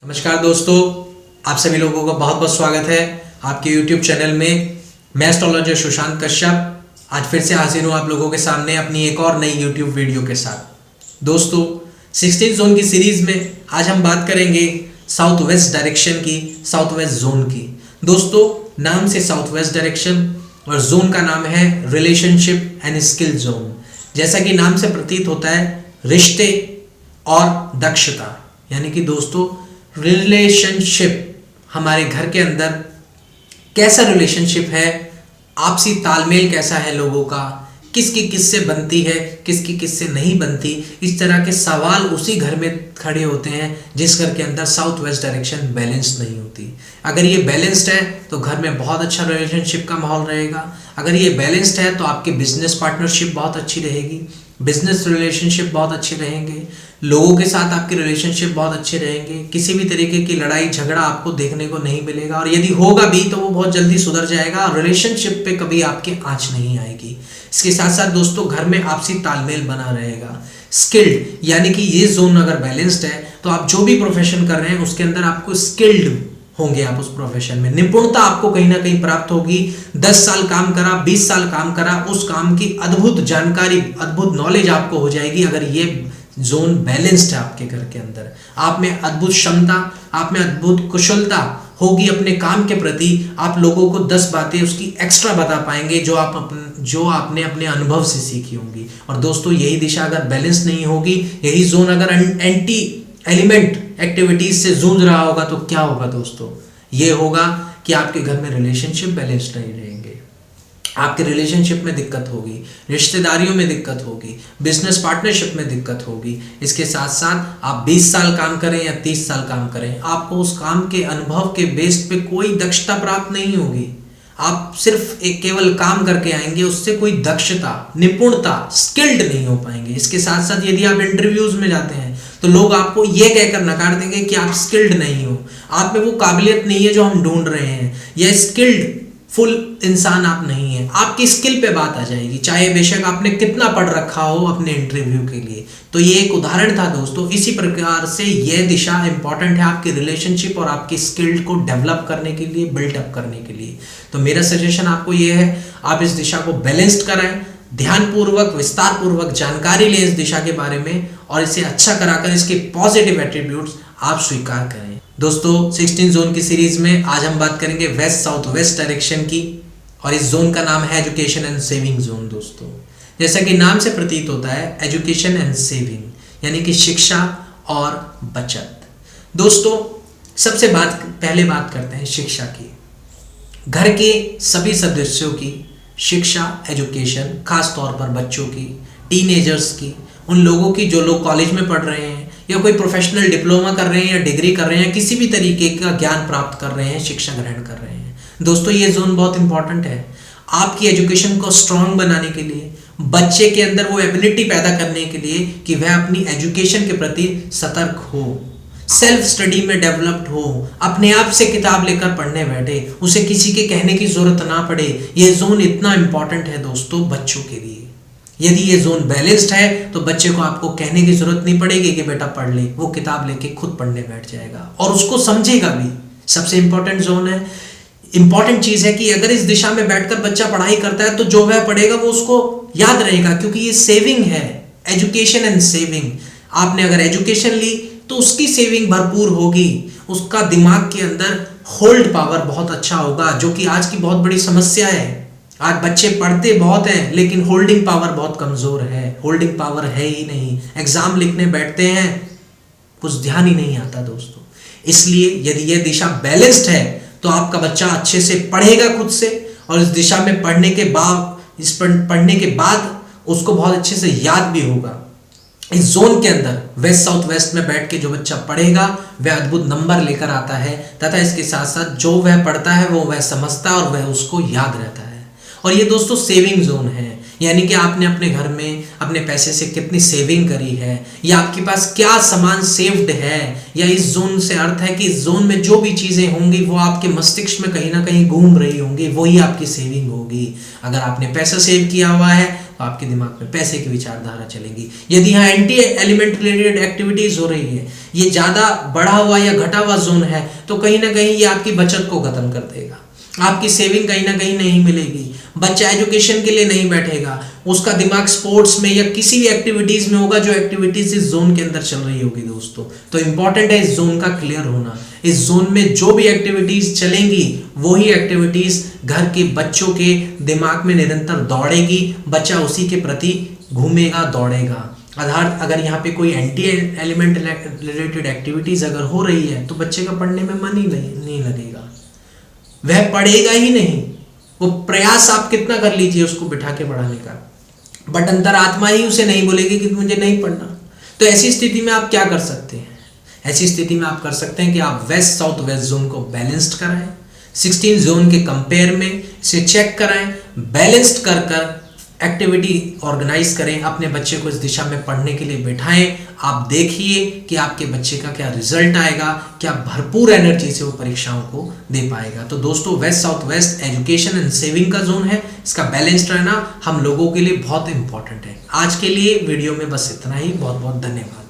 नमस्कार दोस्तों, आप सभी लोगों का बहुत बहुत स्वागत है आपके YouTube चैनल में। मैं एस्ट्रोलॉजर सुशांत कश्यप आज फिर से हाजिर हूँ आप लोगों के सामने अपनी एक और नई YouTube वीडियो के साथ। दोस्तों, 16 जोन की सीरीज में आज हम बात करेंगे साउथ वेस्ट डायरेक्शन की, साउथ वेस्ट जोन की। दोस्तों, नाम से साउथ वेस्ट डायरेक्शन और जोन का नाम है रिलेशनशिप एंड स्किल जोन। जैसा कि नाम से प्रतीत होता है, रिश्ते और दक्षता, यानी कि दोस्तों रिलेशनशिप, हमारे घर के अंदर कैसा रिलेशनशिप है, आपसी तालमेल कैसा है लोगों का, किसकी किससे बनती है, किसकी किससे नहीं बनती, इस तरह के सवाल उसी घर में खड़े होते हैं जिस घर के अंदर साउथ वेस्ट डायरेक्शन बैलेंस्ड नहीं होती। अगर ये बैलेंस्ड है तो घर में बहुत अच्छा रिलेशनशिप का माहौल रहेगा। अगर ये बैलेंस्ड है तो आपकी बिजनेस पार्टनरशिप बहुत अच्छी रहेगी, बिजनेस रिलेशनशिप बहुत अच्छे रहेंगे, लोगों के साथ आपके रिलेशनशिप बहुत अच्छे रहेंगे, किसी भी तरीके की लड़ाई झगड़ा आपको देखने को नहीं मिलेगा, और यदि होगा भी तो वो बहुत जल्दी सुधर जाएगा और रिलेशनशिप पे कभी आपकी आंच नहीं आएगी। इसके साथ साथ दोस्तों घर में आपसी तालमेल बना रहेगा। स्किल्ड, यानी कि ये जोन अगर बैलेंस्ड है तो आप जो भी प्रोफेशन कर रहे हैं उसके अंदर आपको स्किल्ड होंगे, आप उस प्रोफेशन में निपुणता आपको कहीं ना कहीं प्राप्त होगी। 10 साल काम करा, 20 साल काम करा, उस काम की अद्भुत जानकारी, अद्भुत नॉलेज आपको हो जाएगी अगर ये जोन बैलेंस्ड है आपके घर के अंदर। आप में अद्भुत क्षमता, आप में अद्भुत कुशलता होगी अपने काम के प्रति। आप लोगों को 10 बातें उसकी एक्स्ट्रा बता पाएंगे जो आपने अपने अनुभव से सीखी होंगी। और दोस्तों यही दिशा अगर बैलेंस नहीं होगी, यही जोन अगर एंटी एलिमेंट एक्टिविटीज से जूझ रहा होगा तो क्या होगा दोस्तों? ये होगा कि आपके घर में रिलेशनशिप बैलेंस्ड नहीं रहेंगे, आपके रिलेशनशिप में दिक्कत होगी, रिश्तेदारियों में दिक्कत होगी, बिजनेस पार्टनरशिप में दिक्कत होगी। इसके साथ साथ आप 20 साल काम करें या 30 साल काम करें, आपको उस काम के अनुभव के बेस पे कोई दक्षता प्राप्त नहीं होगी। आप सिर्फ एक केवल काम करके आएंगे, उससे कोई दक्षता, निपुणता, स्किल्ड नहीं हो पाएंगे। इसके साथ साथ यदि आप इंटरव्यूज में जाते हैं तो लोग आपको ये कहकर नकार देंगे कि आप स्किल्ड नहीं हो, आप में वो काबिलियत नहीं है जो हम ढूंढ रहे हैं, या स्किल्ड फुल इंसान आप नहीं है। आपकी स्किल पे बात आ जाएगी, चाहे बेशक आपने कितना पढ़ रखा हो अपने इंटरव्यू के लिए। तो ये एक उदाहरण था दोस्तों। इसी प्रकार से ये दिशा इंपॉर्टेंट है आपकी रिलेशनशिप और आपकी स्किल को डेवलप करने के लिए, बिल्टअप करने के लिए। तो मेरा सजेशन आपको ये है, आप इस दिशा को बैलेंस्ड कराएं, ध्यानपूर्वक, विस्तार पूर्वक जानकारी लें इस दिशा के बारे में, और इसे अच्छा कराकर इसके पॉजिटिव एट्रीब्यूट्स आप स्वीकार करें। दोस्तों 16 जोन की सीरीज में आज हम बात करेंगे वेस्ट साउथ वेस्ट डायरेक्शन की, और इस जोन का नाम है एजुकेशन एंड सेविंग जोन। दोस्तों जैसा कि नाम से प्रतीत होता है, एजुकेशन एंड सेविंग, यानी कि शिक्षा और बचत। दोस्तों सबसे पहले बात करते हैं शिक्षा की। घर के सभी सदस्यों की शिक्षा, एजुकेशन, खास तौर पर बच्चों की, टीनेजर्स की, उन लोगों की जो लोग कॉलेज में पढ़ रहे हैं या कोई प्रोफेशनल डिप्लोमा कर रहे हैं या डिग्री कर रहे हैं, किसी भी तरीके का ज्ञान प्राप्त कर रहे हैं, शिक्षा ग्रहण कर रहे हैं। दोस्तों ये जोन बहुत इंपॉर्टेंट है आपकी एजुकेशन को स्ट्रांग बनाने के लिए, बच्चे के अंदर वो एबिलिटी पैदा करने के लिए कि वह अपनी एजुकेशन के प्रति सतर्क हो, सेल्फ स्टडी में डेवलप्ड हो, अपने आप से किताब लेकर पढ़ने बैठे, उसे किसी के कहने की जरूरत ना पड़े। ये जोन इतना इंपॉर्टेंट है दोस्तों बच्चों के लिए। यदि ये जोन बैलेंस्ड है तो बच्चे को आपको कहने की जरूरत नहीं पड़ेगी कि बेटा पढ़ ले, वो किताब लेके खुद पढ़ने बैठ जाएगा और उसको समझेगा भी। सबसे इंपॉर्टेंट जोन है, इंपॉर्टेंट चीज है कि अगर इस दिशा में बैठकर बच्चा पढ़ाई करता है तो जो वह पढ़ेगा वो उसको याद रहेगा, क्योंकि ये सेविंग है, एजुकेशन एंड सेविंग। आपने अगर एजुकेशन ली तो उसकी सेविंग भरपूर होगी, उसका दिमाग के अंदर होल्ड पावर बहुत अच्छा होगा, जो कि आज की बहुत बड़ी समस्या है। आज बच्चे पढ़ते बहुत हैं लेकिन होल्डिंग पावर बहुत कमजोर है, होल्डिंग पावर है ही नहीं। एग्जाम लिखने बैठते हैं, कुछ ध्यान ही नहीं आता दोस्तों। इसलिए यदि यह दिशा बैलेंस्ड है तो आपका बच्चा अच्छे से पढ़ेगा खुद से, और इस दिशा में पढ़ने के बाद उसको बहुत अच्छे से याद भी होगा। इस जोन के अंदर वेस्ट साउथ वेस्ट में बैठ के जो बच्चा पढ़ेगा वह अद्भुत नंबर लेकर आता है, तथा इसके साथ साथ जो वह पढ़ता है वो वह समझता है और वह उसको याद रहता है। और ये दोस्तों सेविंग जोन है, यानी कि आपने अपने घर में अपने पैसे से कितनी सेविंग करी है, या आपके पास क्या सामान सेव्ड है, या इस जोन से अर्थ है कि इस जोन में जो भी चीजें होंगी वो आपके मस्तिष्क में कहीं ना कहीं घूम रही होंगी, वही आपकी सेविंग होगी। अगर आपने पैसा सेव किया हुआ है तो आपके दिमाग में पैसे की विचारधारा चलेगी। यदि यहाँ एंटी एलिमेंट रिलेटेड एक्टिविटीज हो रही है, ये ज़्यादा बढ़ा हुआ या घटा हुआ जोन है, तो कहीं ना कहीं ये आपकी बचत को खत्म कर देगा, आपकी सेविंग कहीं ना कहीं नहीं मिलेगी, बच्चा एजुकेशन के लिए नहीं बैठेगा, उसका दिमाग स्पोर्ट्स में या किसी भी एक्टिविटीज में होगा जो एक्टिविटीज इस जोन के अंदर चल रही होगी दोस्तों। तो इंपॉर्टेंट है इस जोन का क्लियर होना। इस जोन में जो भी एक्टिविटीज चलेंगी वही एक्टिविटीज घर के बच्चों के दिमाग में निरंतर दौड़ेगी, बच्चा उसी के प्रति घूमेगा, दौड़ेगा। अगर यहाँ पे कोई एंटी एलिमेंट रिलेटेड एक्टिविटीज अगर हो रही है तो बच्चे का पढ़ने में मन ही नहीं लगेगा, वह पढ़ेगा ही नहीं। वो प्रयास आप कितना कर लीजिए उसको बिठा के पढ़ाने का, बट अंतरात्मा ही उसे नहीं बोलेगी कि मुझे नहीं पढ़ना। तो ऐसी स्थिति में आप क्या कर सकते हैं? ऐसी स्थिति में आप कर सकते हैं कि आप वेस्ट साउथ वेस्ट जोन को बैलेंस्ड कराएं, 16 जोन के कंपेयर में इसे चेक कराएं, बैलेंस्ड कर एक्टिविटी ऑर्गेनाइज करें, अपने बच्चे को इस दिशा में पढ़ने के लिए बिठाएं। आप देखिए कि आपके बच्चे का क्या रिजल्ट आएगा, क्या भरपूर एनर्जी से वो परीक्षाओं को दे पाएगा। तो दोस्तों west south west education and saving का जोन है, इसका बैलेंस्ड रहना हम लोगों के लिए बहुत इंपॉर्टेंट है। आज के लिए वीडियो में बस इतना ही। बहुत बहुत धन्यवाद।